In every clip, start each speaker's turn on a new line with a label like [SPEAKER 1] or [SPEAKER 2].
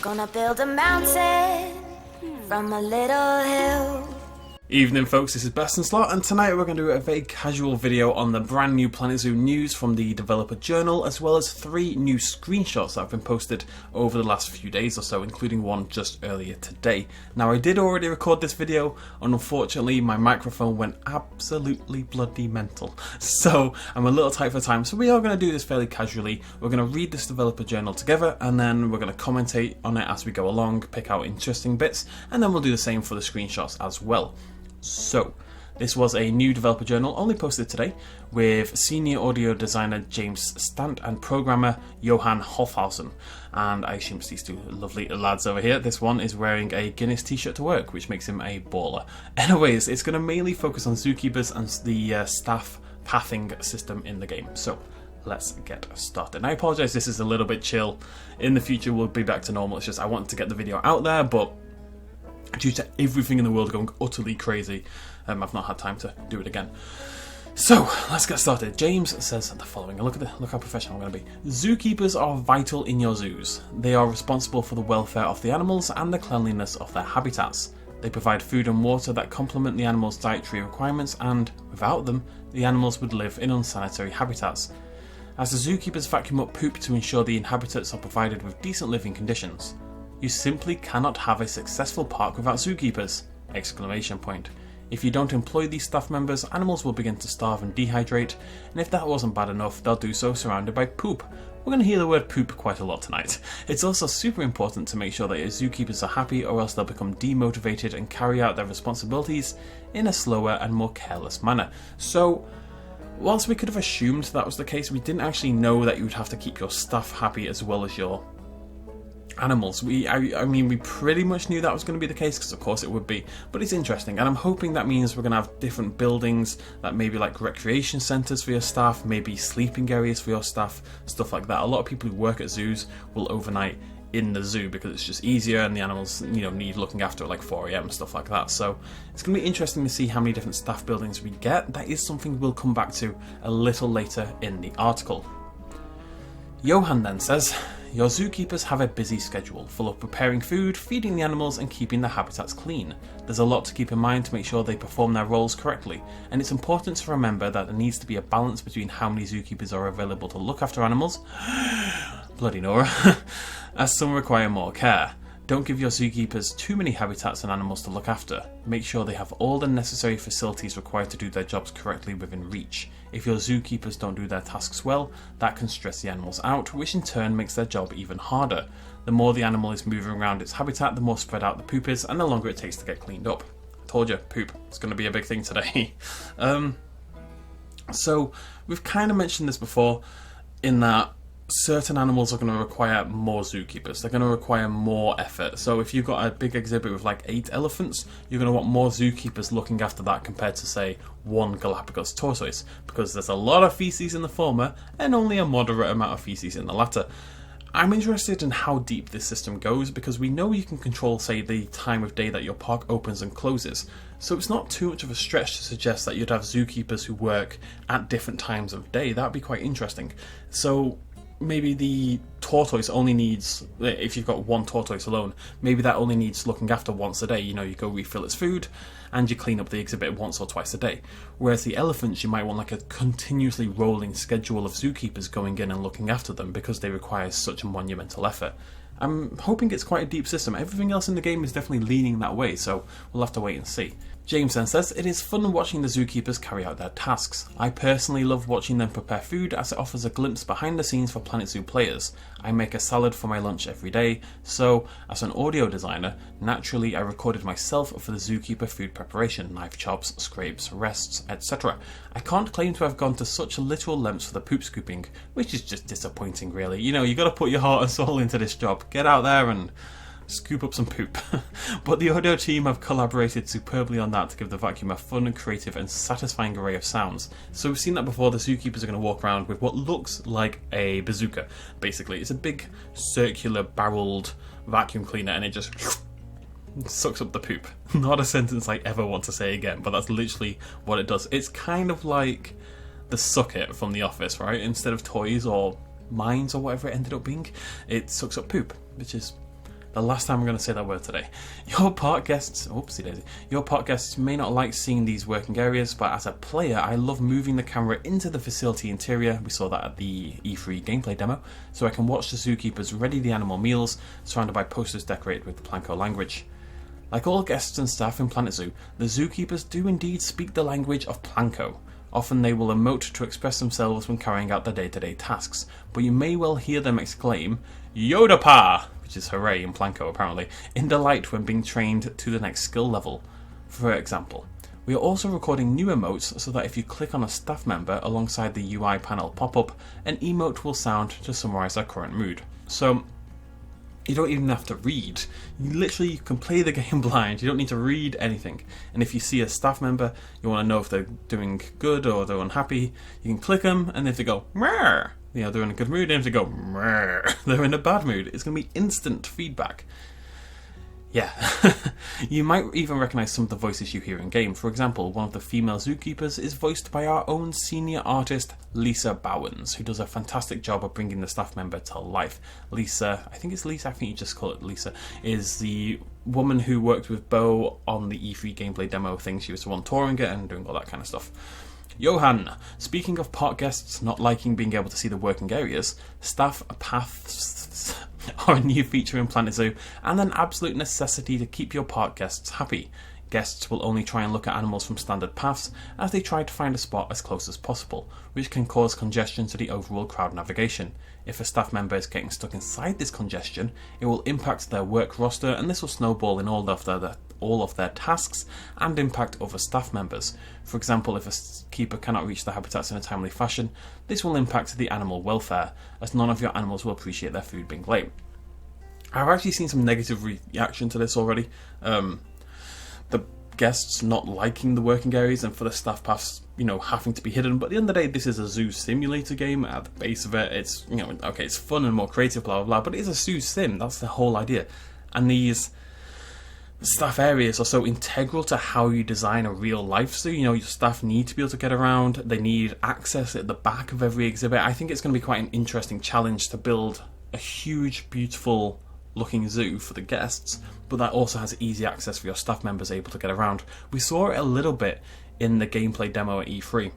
[SPEAKER 1] Gonna build a mountain from a little hill.
[SPEAKER 2] Evening folks, this is Best in Slot, and tonight we're going to do a very casual video on the brand new Planet Zoo news from the developer journal, as well as 3 new screenshots that have been posted over the last few days or so, including one just earlier today. Now I did already record this video, and unfortunately my microphone went absolutely bloody mental, so I'm a little tight for time, so we are going to do this fairly casually. We're going to read this developer journal together, and then we're going to commentate on it as we go along, pick out interesting bits, and then we'll do the same for the screenshots as well. So, this was a new developer journal only posted today with senior audio designer James Stant and programmer Johan Hofhausen. And I assume it's these two lovely lads over here. This one is wearing a Guinness t-shirt to work, which makes him a baller. Anyways, it's going to mainly focus on zookeepers and the staff pathing system in the game. So, let's get started. And I apologise, this is a little bit chill. In the future, we'll be back to normal. It's just I wanted to get the video out there, but due to everything in the world going utterly crazy, I've not had time to do it again. So, let's get started. James says the following. Look how professional I'm going to be. Zookeepers are vital in your zoos. They are responsible for the welfare of the animals and the cleanliness of their habitats. They provide food and water that complement the animals' dietary requirements, and without them, the animals would live in unsanitary habitats. As the zookeepers vacuum up poop to ensure the inhabitants are provided with decent living conditions. You simply cannot have a successful park without zookeepers! Exclamation point. If you don't employ these staff members, animals will begin to starve and dehydrate, and if that wasn't bad enough, they'll do so surrounded by poop. We're going to hear the word poop quite a lot tonight. It's also super important to make sure that your zookeepers are happy, or else they'll become demotivated and carry out their responsibilities in a slower and more careless manner. So, whilst we could have assumed that was the case, we didn't actually know that you would have to keep your staff happy as well as your animals. I mean, we pretty much knew that was going to be the case, because of course it would be, but it's interesting, and I'm hoping that means we're going to have different buildings that maybe like recreation centres for your staff, maybe sleeping areas for your staff, stuff like that. A lot of people who work at zoos will overnight in the zoo because it's just easier, and the animals, you know, need looking after at like 4 AM and stuff like that. So it's going to be interesting to see how many different staff buildings we get. That is something we'll come back to a little later in the article. Johan then says, your zookeepers have a busy schedule, full of preparing food, feeding the animals and keeping the habitats clean. There's a lot to keep in mind to make sure they perform their roles correctly, and it's important to remember that there needs to be a balance between how many zookeepers are available to look after animals, bloody Nora, as some require more care. Don't give your zookeepers too many habitats and animals to look after. Make sure they have all the necessary facilities required to do their jobs correctly within reach. If your zookeepers don't do their tasks well, that can stress the animals out, which in turn makes their job even harder. The more the animal is moving around its habitat, the more spread out the poop is, and the longer it takes to get cleaned up. I told you, poop is going to be a big thing today. So, we've kind of mentioned this before, in that certain animals are going to require more zookeepers. They're going to require more effort. So if you've got a big exhibit with like 8 elephants, you're going to want more zookeepers looking after that compared to, say, 1 Galapagos tortoise, because there's a lot of feces in the former and only a moderate amount of feces in the latter. I'm interested in how deep this system goes, because we know you can control, say, the time of day that your park opens and closes. So it's not too much of a stretch to suggest that you'd have zookeepers who work at different times of day. That'd be quite interesting. So maybe the tortoise only needs, if you've got 1 tortoise alone, maybe that only needs looking after once a day. You know, you go refill its food and you clean up the exhibit once or twice a day. Whereas the elephants, you might want like a continuously rolling schedule of zookeepers going in and looking after them, because they require such a monumental effort. I'm hoping it's quite a deep system. Everything else in the game is definitely leaning that way, so we'll have to wait and see. James then says, it is fun watching the zookeepers carry out their tasks. I personally love watching them prepare food, as it offers a glimpse behind the scenes for Planet Zoo players. I make a salad for my lunch every day, so as an audio designer, naturally I recorded myself for the zookeeper food preparation, knife chops, scrapes, rests, etc. I can't claim to have gone to such literal lengths for the poop scooping, which is just disappointing really. You know, you gotta put your heart and soul into this job. Get out there and scoop up some poop. But the audio team have collaborated superbly on that to give the vacuum a fun, creative and satisfying array of sounds. So we've seen that before. The zookeepers are going to walk around with what looks like a bazooka. Basically, it's a big circular barreled vacuum cleaner, and it just sucks up the poop. Not a sentence I ever want to say again, but that's literally what it does. It's kind of like the Suck It from The Office, right? Instead of toys or mines or whatever it ended up being, it sucks up poop, which is The last time I'm going to say that word today. Your park guests, oopsie daisy, your park guests may not like seeing these working areas, but as a player, I love moving the camera into the facility interior. We saw that at the E3 gameplay demo, so I can watch the zookeepers ready the animal meals, surrounded by posters decorated with the Planko language. Like all guests and staff in Planet Zoo, the zookeepers do indeed speak the language of Planko. Often they will emote to express themselves when carrying out their day-to-day tasks, but you may well hear them exclaim, Yoda-pa! Which is hooray in Planko apparently, in delight when being trained to the next skill level. For example, we are also recording new emotes so that if you click on a staff member alongside the UI panel pop-up, an emote will sound to summarise their current mood. So, you don't even have to read. You can play the game blind. You don't need to read anything. And if you see a staff member, you want to know if they're doing good or they're unhappy, you can click them, and if they go, Mrr, they're in a good mood, and if they go, Mrr, they're in a bad mood. It's going to be instant feedback. Yeah. You might even recognise some of the voices you hear in game. For example, one of the female zookeepers is voiced by our own senior artist, Lisa Bowens, who does a fantastic job of bringing the staff member to life. Lisa, I think you just call it Lisa, is the woman who worked with Bo on the E3 gameplay demo thing. She was the one touring it and doing all that kind of stuff. Johan, speaking of park guests not liking being able to see the working areas, staff paths are a new feature in Planet Zoo and an absolute necessity to keep your park guests happy. Guests will only try and look at animals from standard paths as they try to find a spot as close as possible, which can cause congestion to the overall crowd navigation. If a staff member is getting stuck inside this congestion, it will impact their work roster, and this will snowball in all of their tasks and impact other staff members. For example, if a keeper cannot reach their habitats in a timely fashion, this will impact the animal welfare, as none of your animals will appreciate their food being late. I've actually seen some negative reaction to this already. The guests not liking the working areas and for the staff paths, having to be hidden. But at the end of the day, this is a zoo simulator game. At the base of it, it's, okay, it's fun and more creative, blah, blah, blah, but it is a zoo sim. That's the whole idea. And these staff areas are so integral to how you design a real life zoo. Your staff need to be able to get around. They need access at the back of every exhibit. I think it's going to be quite an interesting challenge to build a huge, beautiful looking zoo for the guests, but that also has easy access for your staff members able to get around. We saw it a little bit in the gameplay demo at E3.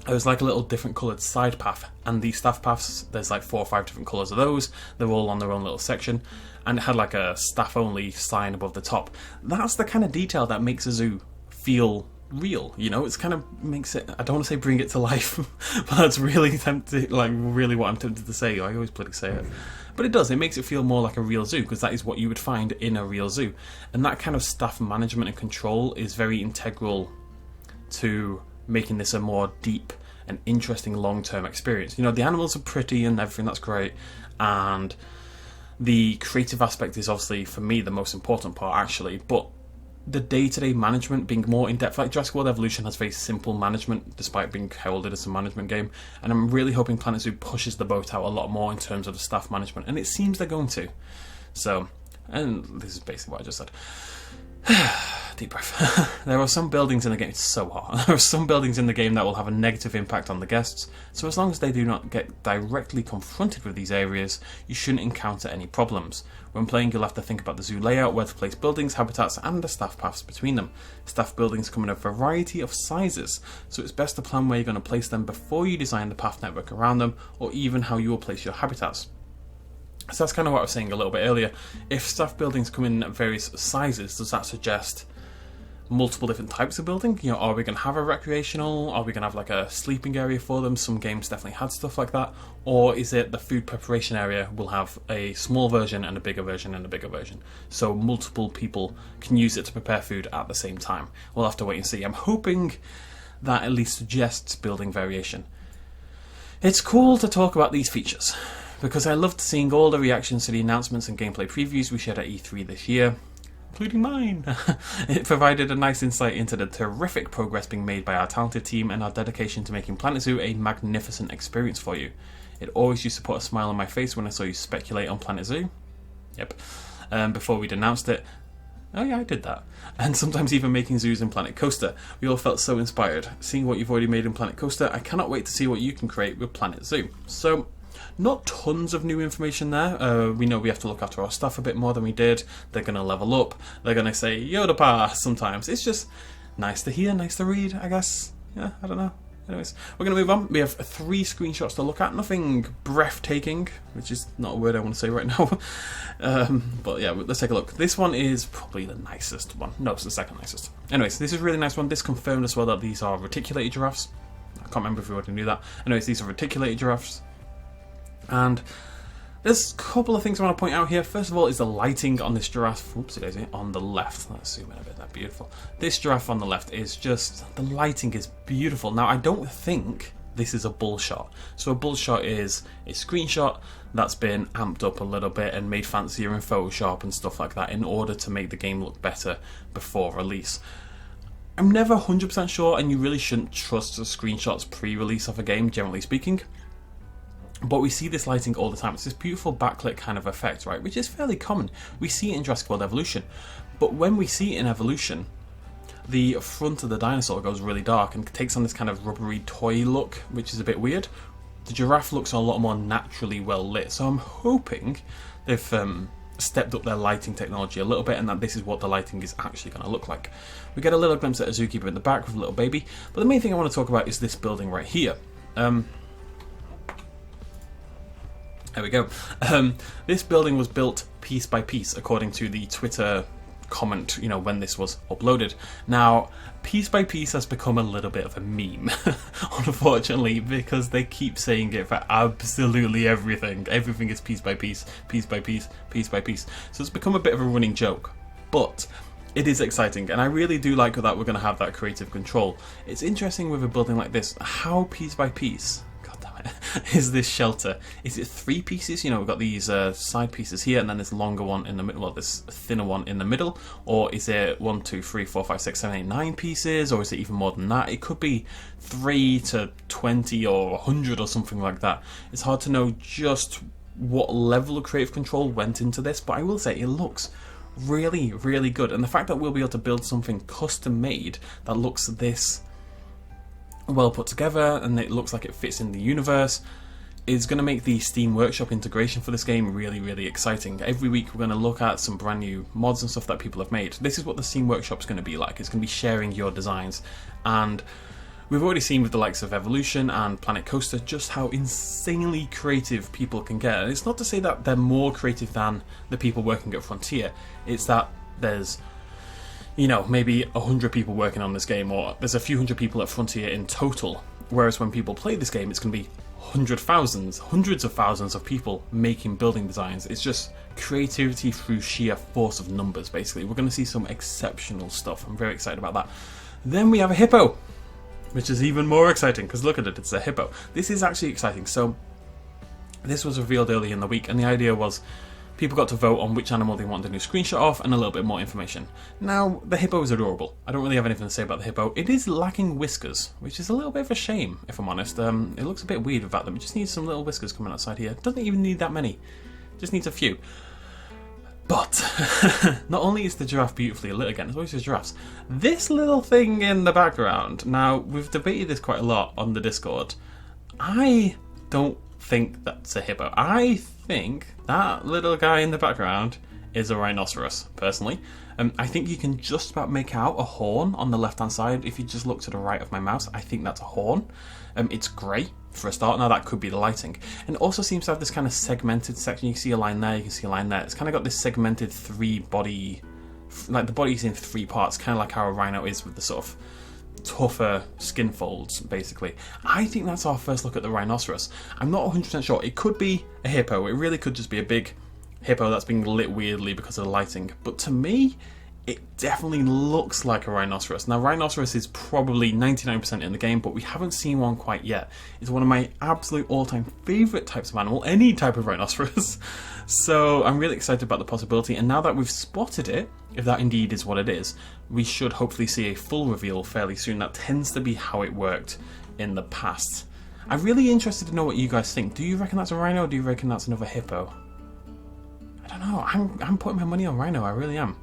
[SPEAKER 2] It was like a little different coloured side path, and the staff paths, there's like 4 or 5 different colours of those. They're all on their own little section, and it had like a staff only sign above the top. That's the kind of detail that makes a zoo feel real, it's kind of makes it, I don't want to say bring it to life, but that's really tempted, really what I'm tempted to say. I always bloody say it. But it does, it makes it feel more like a real zoo, because that is what you would find in a real zoo. And that kind of staff management and control is very integral to making this a more deep and interesting long-term experience. The animals are pretty and everything, that's great, and the creative aspect is obviously, for me, the most important part actually, but the day-to-day management being more in-depth, like Jurassic World Evolution has very simple management despite being heralded as a management game, and I'm really hoping Planet Zoo pushes the boat out a lot more in terms of the staff management, and it seems they're going to. So, and this is basically what I just said. Deep breath. There are some buildings in the game, it's so hot, there are some buildings in the game that will have a negative impact on the guests, so as long as they do not get directly confronted with these areas, you shouldn't encounter any problems. When playing, you'll have to think about the zoo layout, where to place buildings, habitats, and the staff paths between them. Staff buildings come in a variety of sizes, so it's best to plan where you're going to place them before you design the path network around them, or even how you will place your habitats. So that's kind of what I was saying a little bit earlier. If staff buildings come in various sizes, does that suggest multiple different types of building? Are we going to have a recreational? Are we going to have like a sleeping area for them? Some games definitely had stuff like that. Or is it the food preparation area will have a small version and a bigger version and a bigger version, so multiple people can use it to prepare food at the same time? We'll have to wait and see. I'm hoping that at least suggests building variation. It's cool to talk about these features, because I loved seeing all the reactions to the announcements and gameplay previews we shared at E3 this year, including mine. It provided a nice insight into the terrific progress being made by our talented team and our dedication to making Planet Zoo a magnificent experience for you. It always used to put a smile on my face when I saw you speculate on Planet Zoo. Yep. Before we'd announced it. Oh yeah, I did that. And sometimes even making zoos in Planet Coaster. We all felt so inspired. Seeing what you've already made in Planet Coaster, I cannot wait to see what you can create with Planet Zoo. So, Not tons of new information there. We know we have to look after our stuff a bit more than we did. They're going to level up. They're going to say Yoda Pa sometimes. It's just nice to hear, nice to read, I guess. Yeah, I don't know. Anyways, we're going to move on. We have 3 screenshots to look at. Nothing breathtaking, which is not a word I want to say right now. But yeah, let's take a look. This one is probably the nicest one. No, it's the second nicest. Anyways, this is a really nice one. This confirmed as well that these are reticulated giraffes. I can't remember if we already knew that. Anyways, these are reticulated giraffes. And there's a couple of things I want to point out here. First of all is the lighting on this giraffe. Oopsie daisy, on the left. Let's zoom in a bit. That's beautiful. This giraffe on the left is just, the lighting is beautiful. Now, I don't think this is a bull shot. So a bull shot is a screenshot that's been amped up a little bit and made fancier in Photoshop and stuff like that in order to make the game look better before release. I'm never 100% sure, and you really shouldn't trust the screenshots pre-release of a game, generally speaking. But we see this lighting all the time. It's this beautiful backlit kind of effect, right? Which is fairly common. We see it in Jurassic World Evolution. But when we see it in Evolution, the front of the dinosaur goes really dark and takes on this kind of rubbery toy look, which is a bit weird. The giraffe looks a lot more naturally well lit. So I'm hoping they've stepped up their lighting technology a little bit and that this is what the lighting is actually going to look like. We get a little glimpse at a zookeeper in the back with a little baby. But the main thing I want to talk about is this building right here. There we go. This building was built piece by piece according to the Twitter comment, you know, when this was uploaded. Now, piece by piece has become a little bit of a meme, unfortunately, because they keep saying it for absolutely everything. Everything is piece by piece, piece by piece, piece by piece. So it's become a bit of a running joke. But it is exciting, and I really do like that we're going to have that creative control. It's interesting with a building like this, how piece by piece is this shelter? Is it 3 pieces? You know, we've got these side pieces here, and then this longer one in the middle, well, this thinner one in the middle, or is it 1, 2, 3, 4, 5, 6, 7, 8, 9 pieces, or is it even more than that? It could be 3 to 20 or 100 or something like that. It's hard to know just what level of creative control went into this, but I will say it looks really, really good, and the fact that we'll be able to build something custom made that looks this well put together and it looks like it fits in the universe is going to make the Steam Workshop integration for this game really, really exciting. Every week we're going to look at some brand new mods and stuff that people have made. This is what the Steam Workshop is going to be like. It's going to be sharing your designs, and we've already seen with the likes of Evolution and Planet Coaster just how insanely creative people can get. And it's not to say that they're more creative than the people working at Frontier, it's that there's, you know, maybe 100 people working on this game, or there's a few hundred people at Frontier in total, whereas when people play this game it's going to be hundreds of thousands of people making building designs. It's just creativity through sheer force of numbers, basically. We're going to see some exceptional stuff. I'm very excited about that. Then we have a hippo, which is even more exciting, because look at it, it's a hippo. This is actually exciting. So this was revealed early in the week, and the idea was people got to vote on which animal they wanted a new screenshot of and a little bit more information. Now, the hippo is adorable. I don't really have anything to say about the hippo. It is lacking whiskers, which is a little bit of a shame, if I'm honest. It looks a bit weird without them. It just needs some little whiskers coming outside here. It doesn't even need that many. It just needs a few. But, not only is the giraffe beautifully lit again, as always with giraffes, this little thing in the background, now, we've debated this quite a lot on the Discord. I don't think that's a hippo. I think that little guy in the background is a rhinoceros, personally. I think you can just about make out a horn on the left hand side if you just look to the right of my mouse. I think that's a horn. It's grey for a start. Now that could be the lighting, and it also seems to have this kind of segmented section. You can see a line there, you can see a line there. It's kind of got this segmented 3 body, like the body's in 3 parts, kind of like how a rhino is with the sort of tougher skin folds, basically. I think that's our first look at the rhinoceros. I'm not 100% sure. It could be a hippo. It really could just be a big hippo that's being lit weirdly because of the lighting. But to me, it definitely looks like a rhinoceros. Now, rhinoceros is probably 99% in the game, but we haven't seen one quite yet. It's one of my absolute all-time favourite types of animal, any type of rhinoceros. So I'm really excited about the possibility, and now that we've spotted it, if that indeed is what it is, we should hopefully see a full reveal fairly soon. That tends to be how it worked in the past. I'm really interested to know what you guys think. Do you reckon that's a rhino, or do you reckon that's another hippo? I don't know. I'm putting my money on rhino, I really am.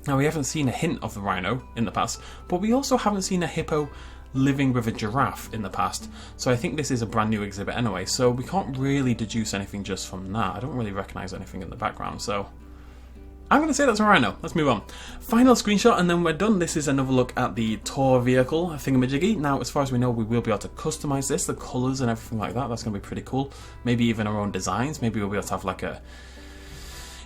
[SPEAKER 2] Now, we haven't seen a hint of the rhino in the past, but we also haven't seen a hippo living with a giraffe in the past. So I think this is a brand new exhibit anyway, so we can't really deduce anything just from that. I don't really recognise anything in the background, so I'm going to say that's a RHINO. Let's move on. Final screenshot and then we're done. This is another look at the tour vehicle thingamajiggy. Now, as far as we know, we will be able to customise this, the colours and everything like that. That's going to be pretty cool. Maybe even our own designs. Maybe we'll be able to have like a...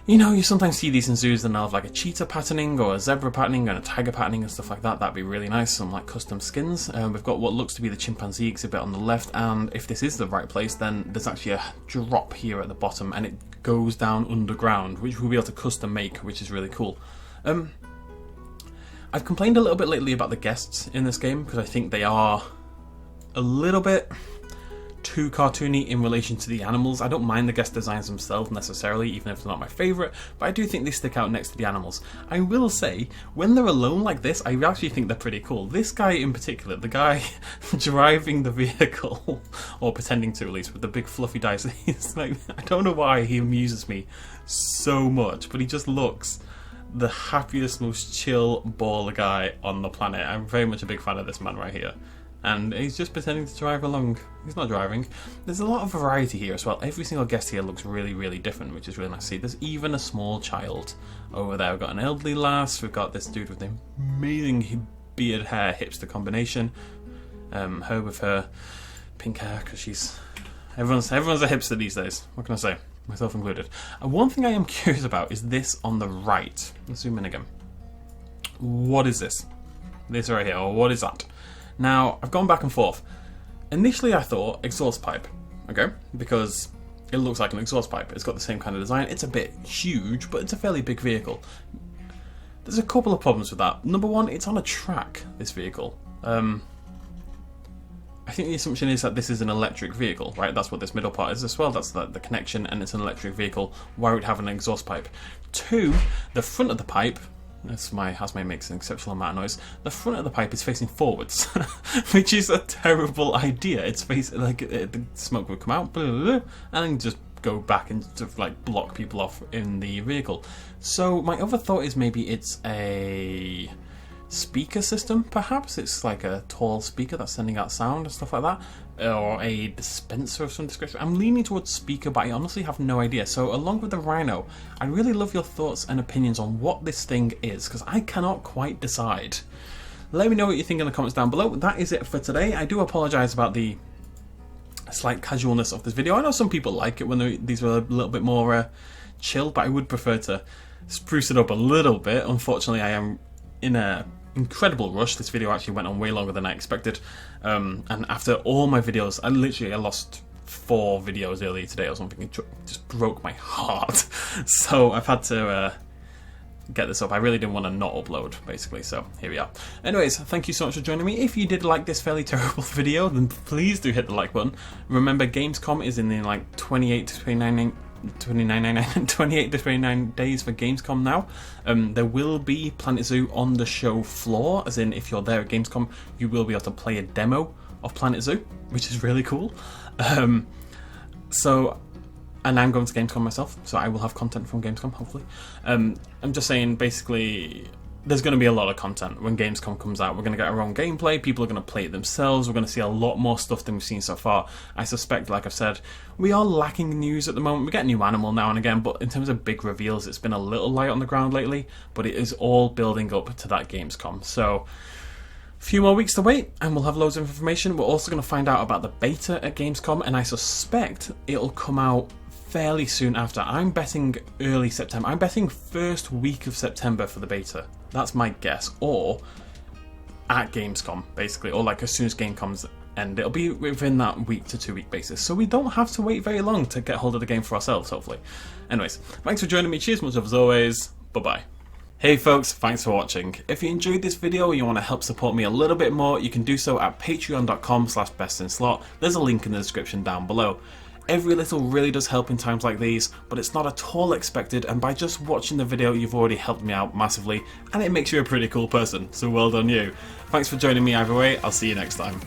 [SPEAKER 2] You know, you sometimes see these in zoos and they'll have like a cheetah patterning or a zebra patterning and a tiger patterning and stuff like that. That'd be really nice, some like custom skins. We've got what looks to be the chimpanzee exhibit on the left, and if this is the right place, then there's actually a drop here at the bottom and it goes down underground, which we'll be able to custom make, which is really cool. I've complained a little bit lately about the guests in this game because I think they are a little bit too cartoony in relation to the animals. I don't mind the guest designs themselves necessarily, even if they're not my favourite, but I do think they stick out next to the animals. I will say, when they're alone like this, I actually think they're pretty cool. This guy in particular, the guy driving the vehicle, or pretending to at least, with the big fluffy dice, he's like, I don't know why he amuses me so much, but he just looks the happiest, most chill baller guy on the planet. I'm very much a big fan of this man right here. And he's just pretending to drive along. He's not driving. There's a lot of variety here as well. Every single guest here looks really, really different, which is really nice to see. There's even a small child over there. We've got an elderly lass. We've got this dude with the amazing beard hair hipster combination. Her with her pink hair, because she's... Everyone's a hipster these days. What can I say? Myself included. And one thing I am curious about is this on the right. Let's zoom in again. What is this? This right here, or what is that? Now, I've gone back and forth. Initially I thought exhaust pipe, okay? Because it looks like an exhaust pipe. It's got the same kind of design. It's a bit huge, but it's a fairly big vehicle. There's a couple of problems with that. Number one, it's on a track, this vehicle. I think the assumption is that this is an electric vehicle, right? That's what this middle part is as well. That's the connection, and it's an electric vehicle. Why would it have an exhaust pipe? Two, the front of the pipe... This my housemate makes an exceptional amount of noise. The front of the pipe is facing forwards, which is a terrible idea. It's facing like the smoke would come out, blah, blah, blah, and then just go back and sort of like block people off in the vehicle. So my other thought is maybe it's a speaker system, perhaps. It's like a tall speaker that's sending out sound and stuff like that, or a dispenser of some description. I'm leaning towards speaker, but I honestly have no idea. So along with the RHINO, I really love your thoughts and opinions on what this thing is, because I cannot quite decide. Let me know what you think in the comments down below. That is it for today. I do apologise about the slight casualness of this video. I know some people like it when these were a little bit more chill, but I would prefer to spruce it up a little bit. Unfortunately, I am in a incredible rush. This video actually went on way longer than I expected, and after all my videos, I lost 4 videos earlier today or something. It just broke my heart. So I've had to get this up. I really didn't want to not upload, basically, so here we are. Anyways, thank you so much for joining me. If you did like this fairly terrible video, then please do hit the like button. Remember, Gamescom is in like 28 to 29 days for Gamescom now. There will be Planet Zoo on the show floor, as in if you're there at Gamescom, you will be able to play a demo of Planet Zoo, which is really cool. And I'm going to Gamescom myself, so I will have content from Gamescom, hopefully. I'm just saying, basically, there's going to be a lot of content when Gamescom comes out. We're going to get our own gameplay, people are going to play it themselves, we're going to see a lot more stuff than we've seen so far. I suspect, like I've said, we are lacking news at the moment. We get a new animal now and again, but in terms of big reveals, it's been a little light on the ground lately, but it is all building up to that Gamescom. So, a few more weeks to wait, and we'll have loads of information. We're also going to find out about the beta at Gamescom, and I suspect it'll come out fairly soon after. I'm betting early September. I'm betting first week of September for the beta. That's my guess. Or at Gamescom, basically. Or like as soon as Gamescom's end. It'll be within that week to 2 week basis. So we don't have to wait very long to get hold of the game for ourselves, hopefully. Anyways, thanks for joining me. Cheers, much as always. Bye-bye. Hey folks, thanks for watching. If you enjoyed this video or you want to help support me a little bit more, you can do so at patreon.com/bestinslot. There's a link in the description down below. Every little really does help in times like these, but it's not at all expected, and by just watching the video you've already helped me out massively, and it makes you a pretty cool person, so well done you. Thanks for joining me either way, I'll see you next time.